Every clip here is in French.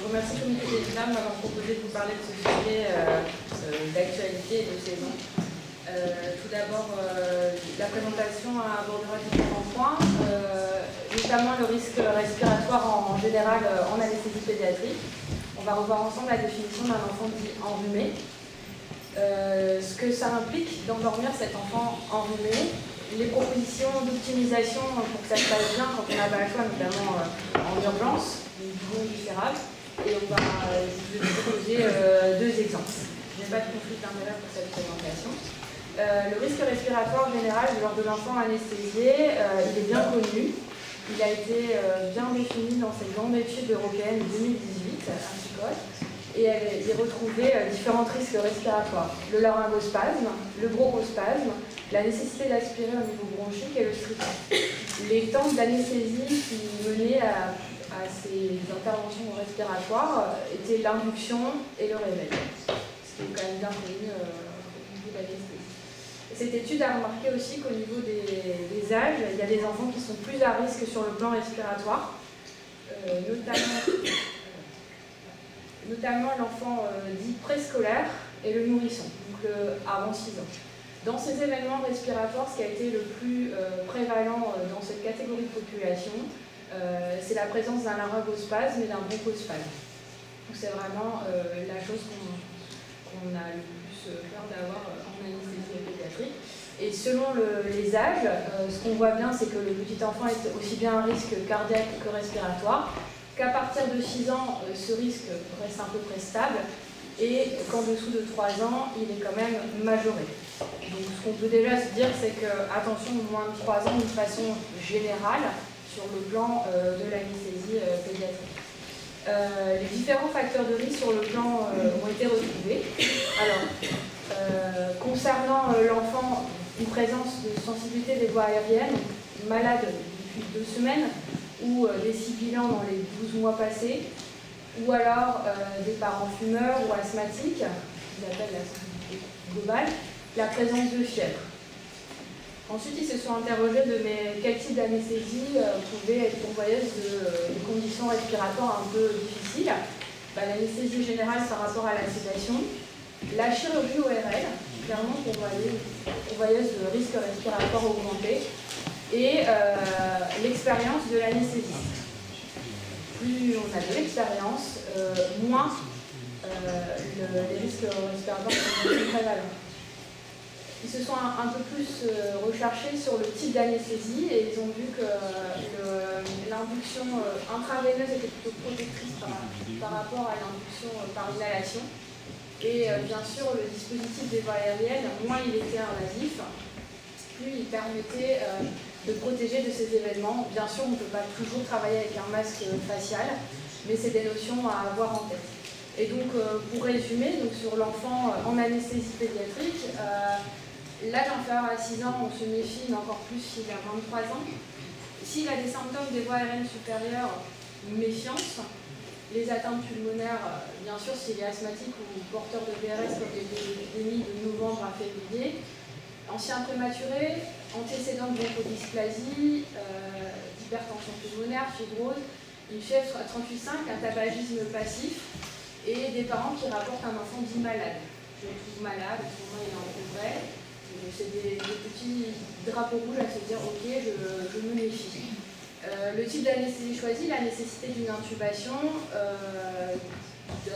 remercie le comité des femmes d'avoir proposé de vous parler de ce sujet d'actualité et de saison. Tout d'abord, la présentation abordera différents points, notamment le risque respiratoire en général en anesthésie pédiatrique. On va revoir ensemble la définition d'un enfant dit enrhumé, ce que ça implique d'endormir cet enfant enrhumé, les propositions d'optimisation pour que ça se passe bien quand on n'a pas le choix, notamment en urgence, une vision viscérale. Et on va vous proposer deux exemples. Je n'ai pas de conflit d'intérêt pour cette présentation. Le risque respiratoire général lors de l'enfant anesthésié, il est bien connu. Il a été bien défini dans cette grande étude européenne de 2018, Anticol, et elle y retrouvait différents risques respiratoires. Le laryngospasme, le bronchospasme, la nécessité d'aspirer au niveau bronchique et le strictus. Les temps d'anesthésie qui menaient à ces interventions respiratoires étaient l'induction et le réveil, ce qui est quand même bien connu au niveau de l'anesthésie. Cette étude a remarqué aussi qu'au niveau des âges, il y a des enfants qui sont plus à risque sur le plan respiratoire, notamment l'enfant dit préscolaire et le nourrisson, donc avant 6 ans. Dans ces événements respiratoires, ce qui a été le plus prévalent dans cette catégorie de population, c'est la présence d'un laryngospasme et d'un bronchospasme. Donc c'est vraiment la chose qu'on a le plus peur d'avoir en anesthésie pédiatrique. Et selon les âges, ce qu'on voit bien, c'est que le petit enfant est aussi bien à risque cardiaque que respiratoire, qu'à partir de 6 ans, ce risque reste à peu près stable, et qu'en dessous de 3 ans, il est quand même majoré. Donc ce qu'on peut déjà se dire, c'est que, attention, moins de 3 ans, d'une façon générale, sur le plan de l'anesthésie pédiatrique. Les différents facteurs de risque sur le plan ont été retrouvés. Alors, concernant l'enfant, une présence de sensibilité des voies aériennes, malade depuis 2 semaines, ou des sibilants dans les 12 mois passés, ou alors des parents fumeurs ou asthmatiques, qu'ils appellent la sensibilité globale, la présence de fièvre. Ensuite, ils se sont interrogés de quel type d'anesthésie pouvait être pourvoyeuse de conditions respiratoires un peu difficiles. L'anesthésie générale par rapport à la sédation, la chirurgie ORL, clairement pourvoyeuse de risque respiratoire augmenté, et l'expérience de l'anesthésiste. Plus on a de l'expérience, moins les risques respiratoires sont plus prévalents. Ils se sont un peu plus recherchés sur le type d'anesthésie et ils ont vu que l'induction intraveineuse était plutôt protectrice par rapport à l'induction par inhalation. Et bien sûr, le dispositif des voies aériennes, moins il était invasif, plus il permettait de protéger de ces événements. Bien sûr, on ne peut pas toujours travailler avec un masque facial, mais c'est des notions à avoir en tête. Et donc, pour résumer, donc sur l'enfant en anesthésie pédiatrique, l'âge inférieur à 6 ans, on se méfie, mais encore plus s'il a 23 ans. S'il a des symptômes des voies aériennes supérieures, méfiance. Les atteintes pulmonaires, bien sûr, s'il est asthmatique ou porteur de VRS comme l'épidémie de novembre à février. Ancien prématuré, antécédent de bronchodysplasie, d'hypertension pulmonaire, fibrose, une fièvre à 38,5, un tabagisme passif et des parents qui rapportent un enfant dit malade. Je le trouve malade, souvent il est en progrès. C'est des petits drapeaux rouges à se dire ok, je me méfie. Le type d'anesthésie choisi, la nécessité d'une intubation,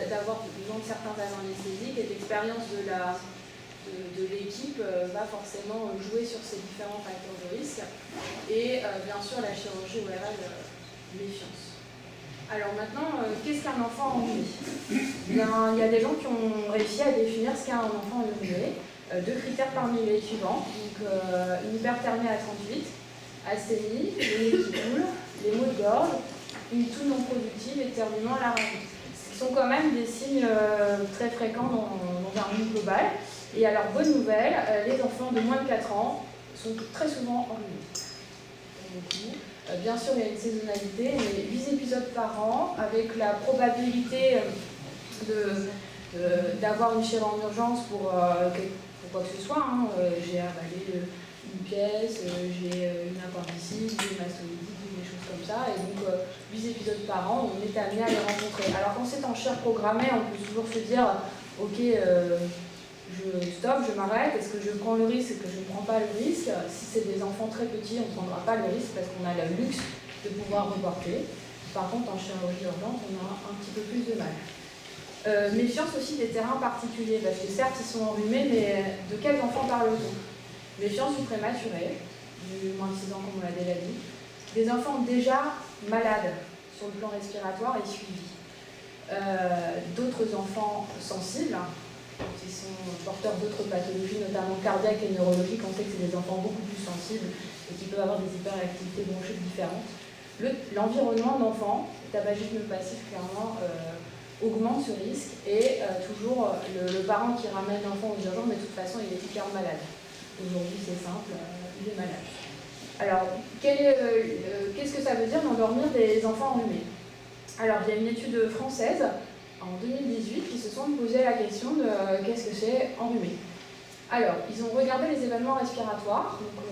d'avoir besoin de certains agents anesthésiques et l'expérience de l'équipe va forcément jouer sur ces différents facteurs de risque. Et bien sûr, la chirurgie ORL, méfiance. Alors maintenant, qu'est-ce qu'un enfant enrhumé? Bien, il y a des gens qui ont réussi à définir ce qu'est un enfant enrhumé. 2 critères parmi les suivants. Donc, une hyperthermie à 38, asthénie, le nez qui coule, les maux de gorge, une toux non productive, éternuement, laryngite. Ce sont quand même des signes très fréquents dans un monde global. Et alors, bonne nouvelle, les enfants de moins de 4 ans sont très souvent enrhumés. Bien sûr, il y a une saisonnalité, mais 8 épisodes par an, avec la probabilité d'avoir une chèvre en urgence pour quoi que ce soit. J'ai avalé une pièce, j'ai une appendicite, j'ai une mastoïdite, des choses comme ça, et donc 8 épisodes par an, on est amené à les rencontrer. Alors quand c'est en chair programmée, on peut toujours se dire, ok, je stoppe, je m'arrête, est-ce que je prends le risque, est-ce que je ne prends pas le risque? Si c'est des enfants très petits, on ne prendra pas le risque parce qu'on a le luxe de pouvoir reporter. Par contre, en chirurgie urgente, on a un petit peu plus de mal. Méfiance aussi des terrains particuliers, parce que certes ils sont enrhumés, mais de quels enfants parle-t-on? Méfiance du prématuré, du moins de 6 ans comme on l'a déjà dit, des enfants déjà malades sur le plan respiratoire et suivis, d'autres enfants sensibles, qui sont porteurs d'autres pathologies, notamment cardiaques et neurologiques. On sait que c'est des enfants beaucoup plus sensibles et qui peuvent avoir des hyperactivités bronchiques différentes. L'environnement d'enfants, le tabagisme passif clairement augmente ce risque, et toujours le parent qui ramène l'enfant aux urgences, mais de toute façon il est hyper malade. Aujourd'hui c'est simple, il est malade. Alors, qu'est-ce que ça veut dire d'endormir des enfants enrhumés? Alors, il y a une étude française en 2018 qui se sont posé la question de qu'est-ce que c'est enrhumé. Alors, ils ont regardé les événements respiratoires, donc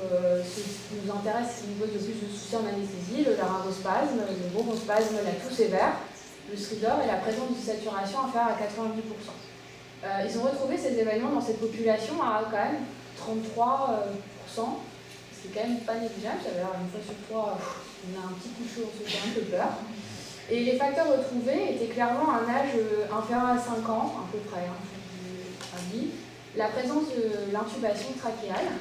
ce qui nous intéresse, ce qui nous pose le plus de soucis en anesthésie, le laryngospasme, le bronchospasme, la toux sévère, le stridor et la présence de saturation inférieure à 90%. Ils ont retrouvé ces événements dans cette population à quand même 33%, c'est quand même pas négligeable, ça veut dire une fois sur 3, on a un petit coup de chaud, on se fait un peu peur. Et les facteurs retrouvés étaient clairement un âge inférieur à 5 ans, à peu près, à vie, la présence de l'intubation trachéale,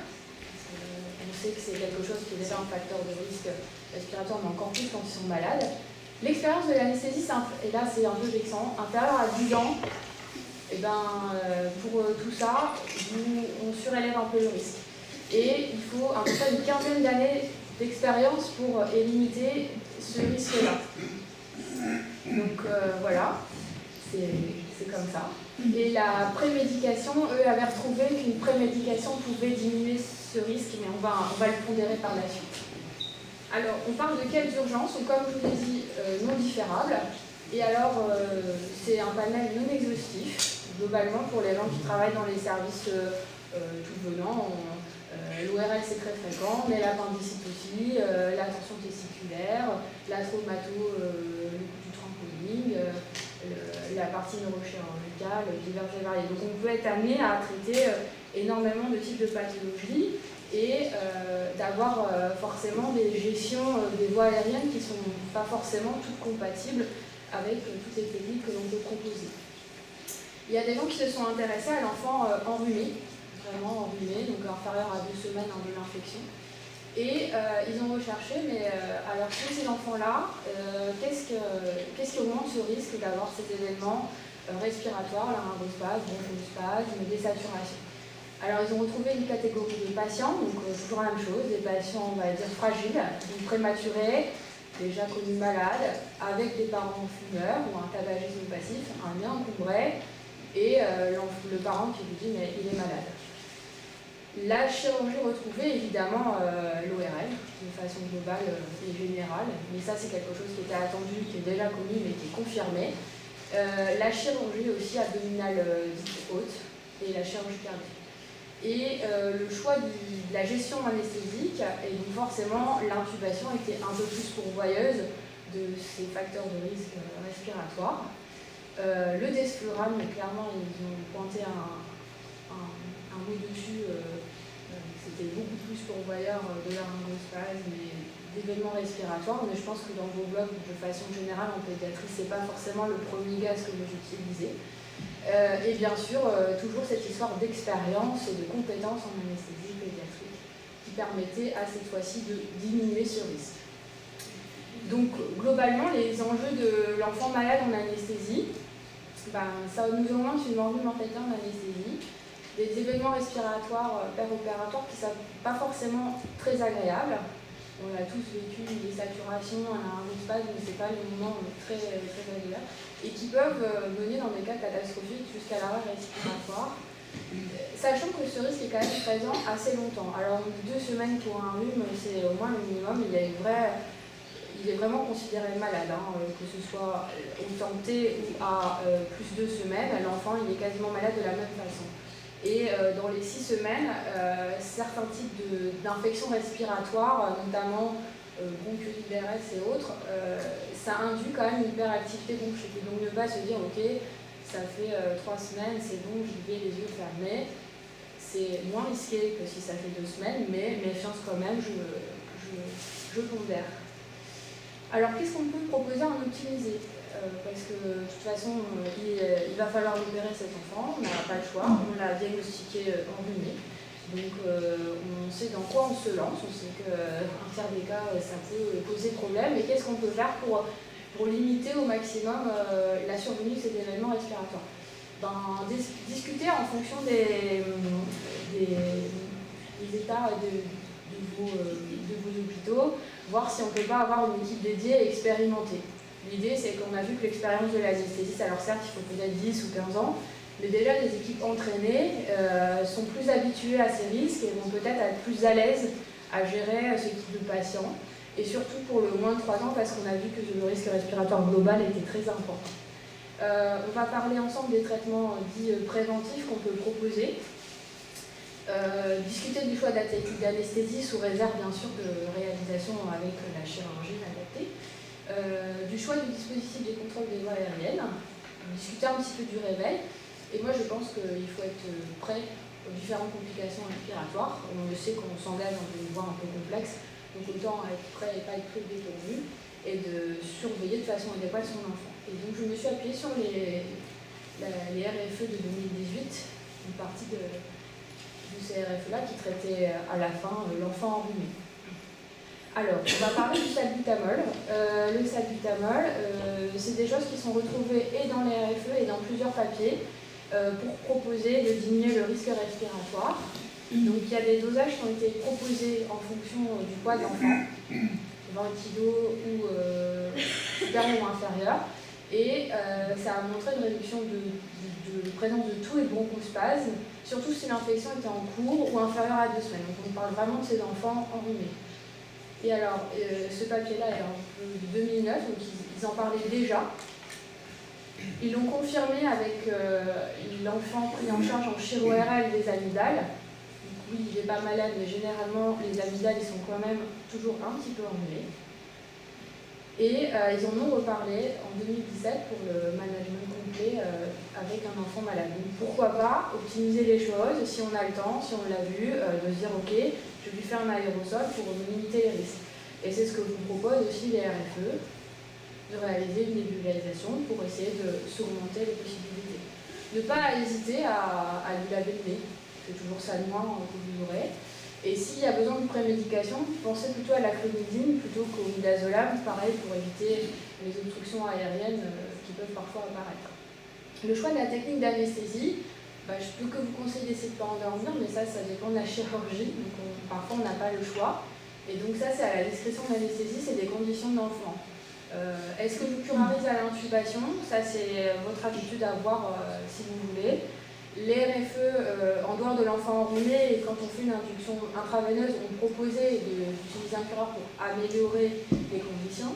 on sait que c'est quelque chose qui est déjà un facteur de risque respiratoire, mais encore plus quand ils sont malades. L'expérience de l'anesthésie, et là c'est un peu vexant, inférieure à 10 ans, et ben, pour tout ça, on surélève un peu le risque. Et il faut à peu près une quinzaine d'années d'expérience pour limiter ce risque-là. Donc voilà, c'est comme ça. Et la prémédication, eux avaient retrouvé qu'une prémédication pouvait diminuer ce risque, mais on va le pondérer par la suite. Alors, on parle de quelles urgences, ou comme je vous l'ai dit, non différables. Et alors, c'est un panel non exhaustif, globalement pour les gens qui travaillent dans les services tout venant. L'ORL c'est très fréquent, mais l'appendicite aussi, la tension testiculaire, la traumato, le coup du trampoline, la partie neurochirurgicale, divers et variés. Donc on peut être amené à traiter énormément de types de pathologies et d'avoir forcément des gestions des voies aériennes qui ne sont pas forcément toutes compatibles avec toutes les techniques que l'on peut proposer. Il y a des gens qui se sont intéressés à l'enfant enrhumé, vraiment enrhumé, donc inférieur à 2 semaines de l'infection. Et ils ont recherché, mais alors chez ces enfants-là, qu'est-ce qui augmente ce risque d'avoir ces événements respiratoires, laryngospasme, bronchospasme, désaturation? Alors ils ont retrouvé une catégorie de patients, donc toujours la même chose, des patients, on va dire, fragiles, donc prématurés, déjà connus malades, avec des parents fumeurs ou un tabagisme passif, un nez encombré, et le parent qui lui dit mais il est malade. La chirurgie retrouvée, évidemment, l'ORL, de façon globale et générale, mais ça c'est quelque chose qui était attendu, qui est déjà connu, mais qui est confirmé. La chirurgie aussi abdominale dite haute et la chirurgie cardiaque. Et le choix de la gestion anesthésique, et donc forcément l'intubation était un peu plus pourvoyeuse de ces facteurs de risque respiratoire. Le desflurane, clairement, ils ont pointé un mot dessus, c'était beaucoup plus pourvoyeur de laryngospasme et d'événements respiratoires, mais je pense que dans vos blogs, de façon générale, en pédiatrie, c'est pas forcément le premier gaz que vous utilisez. Et bien sûr, toujours cette histoire d'expérience et de compétences en anesthésie pédiatrique qui permettait à cette fois-ci de diminuer ce risque. Donc, globalement, les enjeux de l'enfant malade en anesthésie, ça nous augmente une mortalité en anesthésie, des événements respiratoires péropératoires qui ne sont pas forcément très agréables. On a tous vécu des saturations, un laryngospasme, mais ce n'est pas les moments très agréables, et qui peuvent mener dans des cas catastrophiques jusqu'à l'arrêt respiratoire, sachant que ce risque est quand même présent assez longtemps. Alors 2 semaines pour un rhume, c'est au moins le minimum, il est vraiment considéré malade, que ce soit au temps T ou à plus de 2 semaines, l'enfant il est quasiment malade de la même façon. Et dans les 6 semaines, certains types d'infections respiratoires, notamment bronchiolite, et autres, ça induit quand même une hyperactivité bronchique. Donc ne pas se dire ok, ça fait 3 semaines, c'est bon, j'y vais les yeux fermés. C'est moins risqué que si ça fait 2 semaines, mais méfiance quand même, je pondère. Alors qu'est-ce qu'on peut proposer en optimiser? Parce que de toute façon, il va falloir opérer cet enfant, on n'a pas le choix, on l'a diagnostiqué enrhumé. Donc on sait dans quoi on se lance, on sait qu'un tiers des cas, ça peut poser problème. Et qu'est-ce qu'on peut faire pour limiter au maximum la survenue de ces événements respiratoires? Discuter en fonction des états de vos hôpitaux, voir si on ne peut pas avoir une équipe dédiée et expérimentée. L'idée, c'est qu'on a vu que l'expérience de l'anesthésiste, alors certes, il faut peut-être 10 ou 15 ans, mais déjà, les équipes entraînées sont plus habituées à ces risques et vont peut-être être plus à l'aise à gérer ce type de patient. Et surtout pour le moins de 3 ans, parce qu'on a vu que le risque respiratoire global était très important. On va parler ensemble des traitements dits préventifs qu'on peut proposer. Discuter du choix de la technique d'anesthésie sous réserve bien sûr de réalisation avec la chirurgie adaptée. Du choix du dispositif des contrôles des voies aériennes. Discuter un petit peu du réveil. Et moi, je pense qu'il faut être prêt aux différentes complications respiratoires. On le sait qu'on s'engage dans une voie un peu complexe, donc autant être prêt et pas être pris dépourvu, et de surveiller de façon adéquate son enfant. Et donc, je me suis appuyée sur les RFE de 2018, une partie de ces RFE-là qui traitait à la fin l'enfant enrhumé. Alors, on va parler du salbutamol. Le salbutamol, c'est des choses qui sont retrouvées et dans les RFE et dans plusieurs papiers, pour proposer de diminuer le risque respiratoire. Donc il y a des dosages qui ont été proposés en fonction du poids de l'enfant, 20 kg ou supérieur ou inférieur, et ça a montré une réduction de présence de toux et de bronchospasme, surtout si l'infection était en cours ou inférieure à 2 semaines. Donc on parle vraiment de ces enfants enrhumés. Et alors, ce papier-là est de 2009, donc ils en parlaient déjà. Ils l'ont confirmé avec l'enfant pris en charge en chiro-RL des amygdales. Donc, oui, il n'est pas malade, mais généralement, les amygdales ils sont quand même toujours un petit peu enrhumés. Et ils en ont reparlé en 2017 pour le management complet avec un enfant malade. Donc pourquoi pas optimiser les choses, si on a le temps, si on l'a vu, de se dire ok, je vais lui faire un aérosol pour limiter les risques. Et c'est ce que vous propose aussi les RFE, de réaliser une nébulisation pour essayer de surmonter les possibilités. Ne pas hésiter à lui laver le nez, c'est toujours ça de moins que vous aurez. Et s'il y a besoin de prémédication, pensez plutôt à la clonidine plutôt qu'au midazolam, pareil pour éviter les obstructions aériennes qui peuvent parfois apparaître. Le choix de la technique d'anesthésie, je peux que vous conseiller d'essayer de ne pas endormir, mais ça dépend de la chirurgie, donc parfois on n'a pas le choix. Et donc ça c'est à la discrétion de l'anesthésie, c'est des conditions de l'enfant. Est-ce que je vous curarise à l'intubation? Ça c'est votre habitude à voir si vous voulez. Les RFE, en dehors de l'enfant enrhumé, et quand on fait une induction intraveineuse, on proposait d'utiliser un cureur pour améliorer les conditions.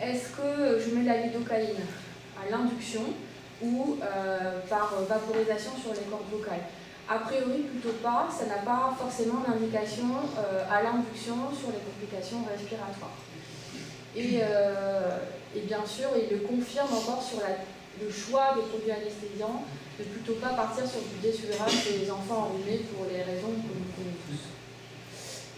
Est-ce que je mets de la lidocaïne à l'induction ou par vaporisation sur les cordes vocales? A priori, plutôt pas, ça n'a pas forcément d'indication à l'induction sur les complications respiratoires. Et bien sûr, il le confirme encore sur le choix des produits anesthésiants, de plutôt pas partir sur du désulrage chez les enfants enrhumés pour les raisons que nous connaissons tous.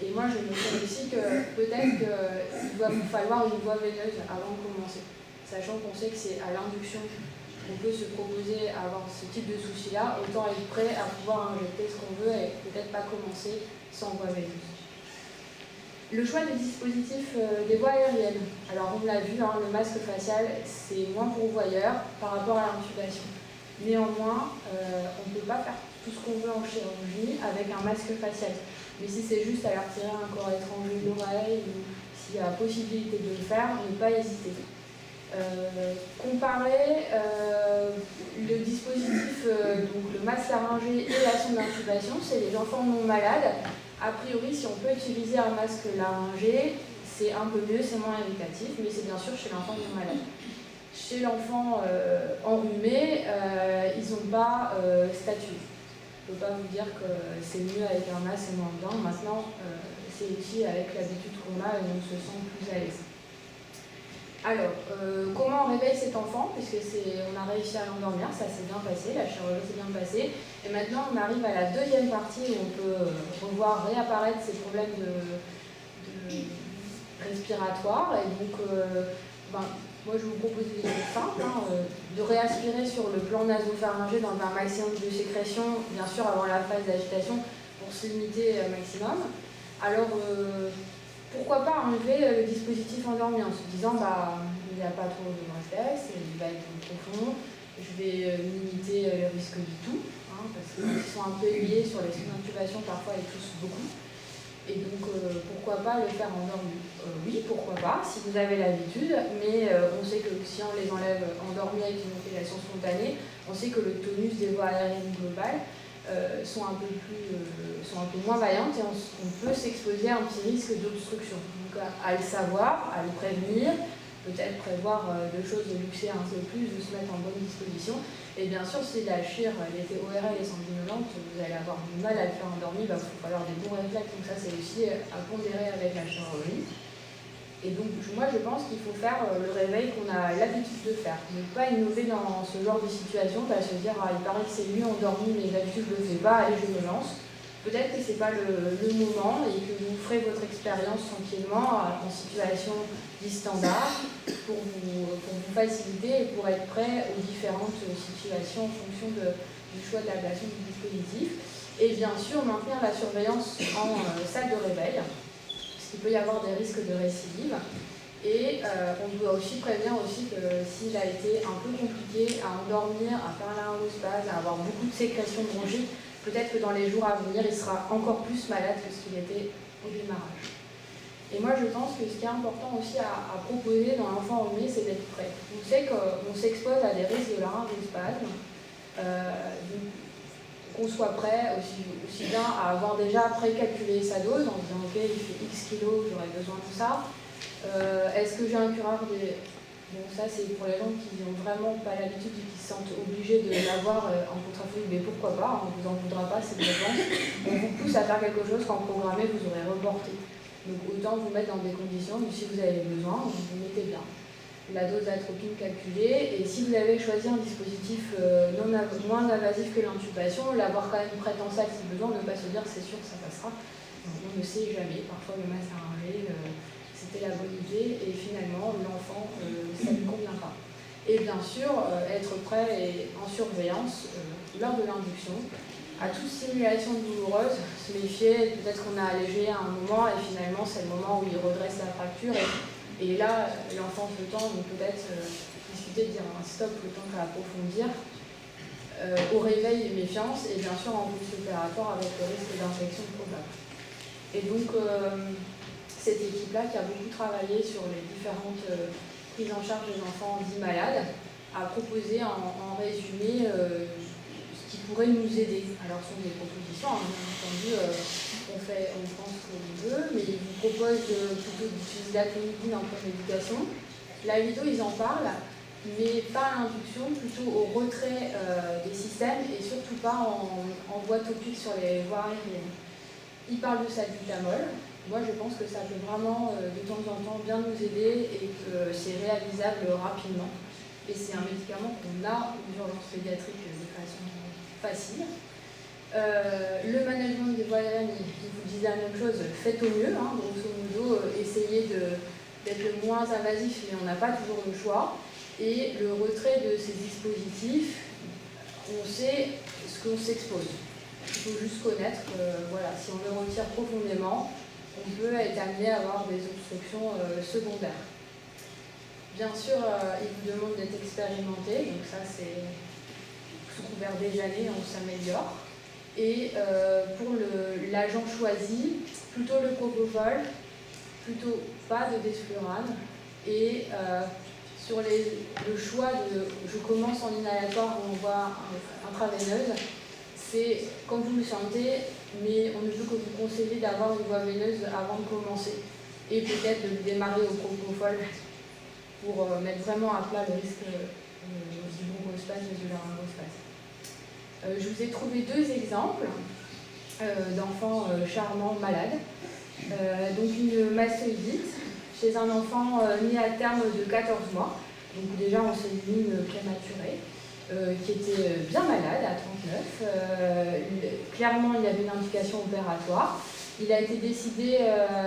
Et moi, je me dis aussi que peut-être qu'il doit vous falloir une voie veineuse avant de commencer, sachant qu'on sait que c'est à l'induction qu'on peut se proposer à avoir ce type de souci-là, autant être prêt à pouvoir injecter ce qu'on veut et peut-être pas commencer sans voie veineuse. Le choix des dispositifs des voies aériennes. Alors on l'a vu, le masque facial, c'est moins pourvoyeur par rapport à l'intubation. Néanmoins, on ne peut pas faire tout ce qu'on veut en chirurgie avec un masque facial. Mais si c'est juste à leur tirer un corps étranger de l'oreille ou s'il y a la possibilité de le faire, ne pas hésiter. Comparer le dispositif, donc le masque laryngé et la sonde d'intubation, c'est les enfants non malades. A priori, si on peut utiliser un masque laryngé, c'est un peu mieux, c'est moins irritatif, mais c'est bien sûr chez l'enfant non malade. Chez l'enfant enrhumé, ils n'ont pas statué. Je ne peux pas vous dire que c'est mieux avec un masque et moins bien. Maintenant, c'est aussi avec l'habitude qu'on a et on se sent plus à l'aise. Alors, comment on réveille cet enfant? Puisque on a réussi à l'endormir, ça s'est bien passé, la chirurgie s'est bien passée. Et maintenant, on arrive à la deuxième partie où on peut revoir réapparaître ces problèmes de respiratoires. Et donc, moi, je vous propose des choses simples, de réaspirer sur le plan nasopharyngé dans un maximum de sécrétion, bien sûr avant la phase d'agitation, pour se limiter au maximum. Alors, pourquoi pas enlever le dispositif endormi en se disant il n'y a pas trop de réflexe, il va être profond, je vais limiter le risque du tout, parce qu'ils sont un peu liés sur les sous d'intubation, parfois ils toussent beaucoup. Et donc, pourquoi pas le faire endormi? Oui, pourquoi pas, si vous avez l'habitude, mais on sait que si on les enlève endormis avec une ventilation spontanée, on sait que le tonus des voies aériennes globales sont un peu moins vaillantes et on peut s'exposer à un petit risque d'obstruction. Donc, à le savoir, à le prévenir, peut-être prévoir de choses, de luxer un peu plus, de se mettre en bonne disposition. Et bien sûr, si la chire était ORL et sanguinolente, vous allez avoir du mal à le faire endormir, il va falloir des bons réflexes, donc ça c'est aussi à pondérer avec la chirurgie. Et donc moi je pense qu'il faut faire le réveil qu'on a l'habitude de faire, ne pas innover dans ce genre de situation, pas se dire il paraît que c'est lui endormi mais d'habitude je ne le fais pas, allez je me lance. Peut-être que ce n'est pas le moment et que vous ferez votre expérience tranquillement en situation dite standard pour vous faciliter et pour être prêt aux différentes situations en fonction du choix de l'ablation du dispositif. Et bien sûr, maintenir la surveillance en salle de réveil, parce qu'il peut y avoir des risques de récidive. Et on doit aussi prévenir aussi que s'il a été un peu compliqué à endormir, à faire laryngospasme, à avoir beaucoup de sécrétions bronchiques, peut-être que dans les jours à venir, il sera encore plus malade que ce qu'il était au démarrage. Et moi, je pense que ce qui est important aussi à proposer dans l'enfant emmené, c'est d'être prêt. On sait qu'on s'expose à des risques de laryngospasme, qu'on soit prêt aussi bien à avoir déjà précalculé sa dose en disant ok, il fait X kilos, j'aurais besoin de ça. Est-ce que j'ai un curare des... Bon, ça c'est pour les gens qui n'ont vraiment pas l'habitude et qui se sentent obligés de l'avoir en contrafolie, mais pourquoi pas, on ne vous en voudra pas, c'est de l'avance. On vous pousse à faire quelque chose qu'en programmé vous aurez reporté. Donc autant vous mettre dans des conditions où si vous avez besoin, vous vous mettez bien. La dose d'atropine calculée, et si vous avez choisi un dispositif moins invasif que l'intubation, l'avoir quand même prêt en sac si besoin, ne pas se dire c'est sûr que ça passera. On ne sait jamais, parfois le masque à ringer, c'était la bonne idée, et finalement l'enfant, ça ne lui convient pas. Et bien sûr, être prêt et en surveillance lors de l'induction. À toute stimulation douloureuse, se méfier, peut-être qu'on a allégé à un moment et finalement c'est le moment où il redresse la fracture et là l'enfant se tend, donc peut-être discuter, dire un stop le temps qu'à approfondir. Au réveil, méfiance et bien sûr en post-opératoire avec le risque d'infection probable. Et donc cette équipe-là qui a beaucoup travaillé sur les différentes prises en charge des enfants dits malades a proposé en résumé qui pourrait nous aider. Alors, ce sont des propositions, bien entendu, on pense qu'on veut, mais ils vous proposent plutôt d'utiliser la clonidine en prémédication. La vidéo, ils en parlent, mais pas à l'induction, plutôt au retrait des systèmes et surtout pas en voie topique sur les voies aériennes. Ils parlent de salbutamol. Moi, je pense que ça peut vraiment, de temps en temps, bien nous aider et que c'est réalisable rapidement. Et c'est un médicament qu'on a aux urgences pédiatriques de façon facile. Le management des voies aériennes, il vous disait la même chose, faites au mieux, grosso modo, essayez d'être le moins invasif, mais on n'a pas toujours le choix. Et le retrait de ces dispositifs, on sait ce qu'on s'expose. Il faut juste connaître que voilà, si on le retire profondément, on peut être amené à avoir des obstructions secondaires. Bien sûr, il vous demande d'être expérimenté, donc ça c'est sous couvert des années, on s'améliore. Et pour l'agent choisi, plutôt le propofol, plutôt pas de desflurane. Et sur le choix de je commence en inhalatoire ou en voie intraveineuse, c'est quand vous le sentez, mais on ne peut que vous conseiller d'avoir une voie veineuse avant de commencer. Et peut-être de démarrer au propofol pour mettre vraiment à plat le risque du bronchospasme et du laryngospasme. Je vous ai trouvé deux exemples d'enfants charmants malades. Donc une mastoïdite chez un enfant né à terme de 14 mois. Donc déjà on s'est mis une prématurée. Qui était bien malade à 39. Clairement, il y avait une indication opératoire. Il a été décidé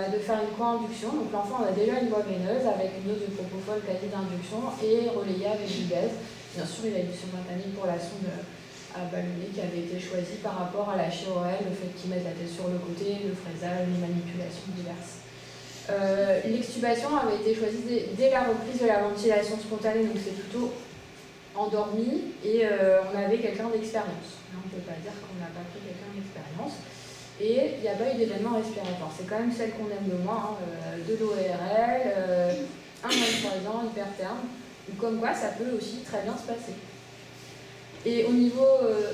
de faire une co-induction. Donc l'enfant a déjà une voie veineuse avec une dose de propofol quasi d'induction et relayée avec du gaz. Bien sûr, il a eu son maintenu pour la sonde à ballonner qui avait été choisie par rapport à la chirurgie, le fait qu'il mette la tête sur le côté, le fraisage, les manipulations diverses. L'extubation avait été choisie dès la reprise de la ventilation spontanée, donc c'est plutôt endormi et on avait quelqu'un d'expérience. On ne peut pas dire qu'on n'a pas pris quelqu'un d'expérience. Et il n'y a pas eu d'événement respiratoire. C'est quand même celle qu'on aime le moins, de l'ORL, un mois de 3 ans, hypertherme, ou comme quoi ça peut aussi très bien se passer. Et au niveau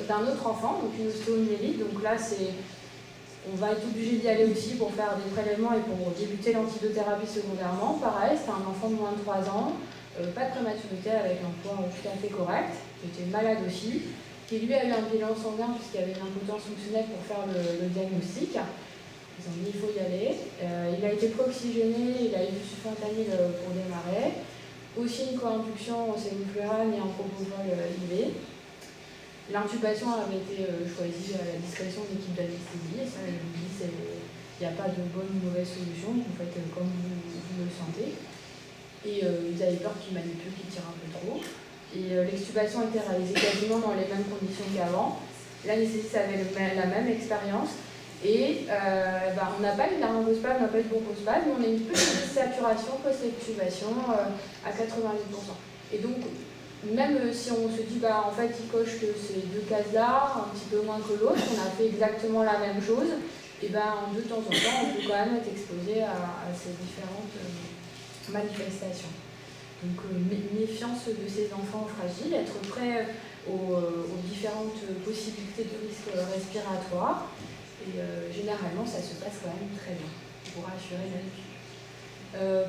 d'un autre enfant, donc une ostéomyélite, donc là on va être obligé d'y aller aussi pour faire des prélèvements et pour débuter l'antidothérapie secondairement. Pareil, c'était un enfant de moins de 3 ans. Pas de prématurité avec un poids tout à fait correct, qui était malade aussi, qui lui a eu un bilan sanguin puisqu'il y avait une impotence fonctionnelle pour faire le diagnostic. Ils ont dit il faut y aller. Il a été pré-oxygéné, il a eu du sulfentanyl pour démarrer. Aussi une co-induction au séniflurane et en propofol IV. L'intubation avait été choisie à la discrétion de l'équipe d'anesthésie. Et ça, je vous dis, il n'y a pas de bonne ou mauvaise solution, vous faites comme vous le sentez. Et ils avaient peur qu'ils manipulent, qu'ils tirent un peu trop. Et l'extubation a été réalisée quasiment dans les mêmes conditions qu'avant. L'anesthésiste avait la même expérience. Et on n'a pas eu de laryngospasme, on n'a pas eu de bronchospasme, mais on a une petite saturation post-extubation à 88%. Et donc, même si on se dit, en fait, il coche que ces deux cases-là, un petit peu moins que l'autre, on a fait exactement la même chose, et de temps en temps, on peut quand même être exposé à ces différentes manifestations. Donc méfiance de ces enfants fragiles, être prêt aux différentes possibilités de risques respiratoires. Et généralement, ça se passe quand même très bien, pour assurer l'habitude.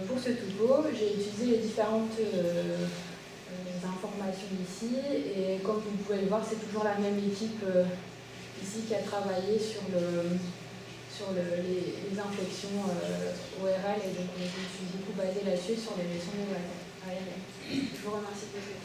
Pour ce topo, j'ai utilisé les différentes informations ici. Et comme vous pouvez le voir, c'est toujours la même équipe ici qui a travaillé sur les infections ORL, et donc je me suis beaucoup basée là-dessus sur les leçons aériennes. Je vous remercie beaucoup.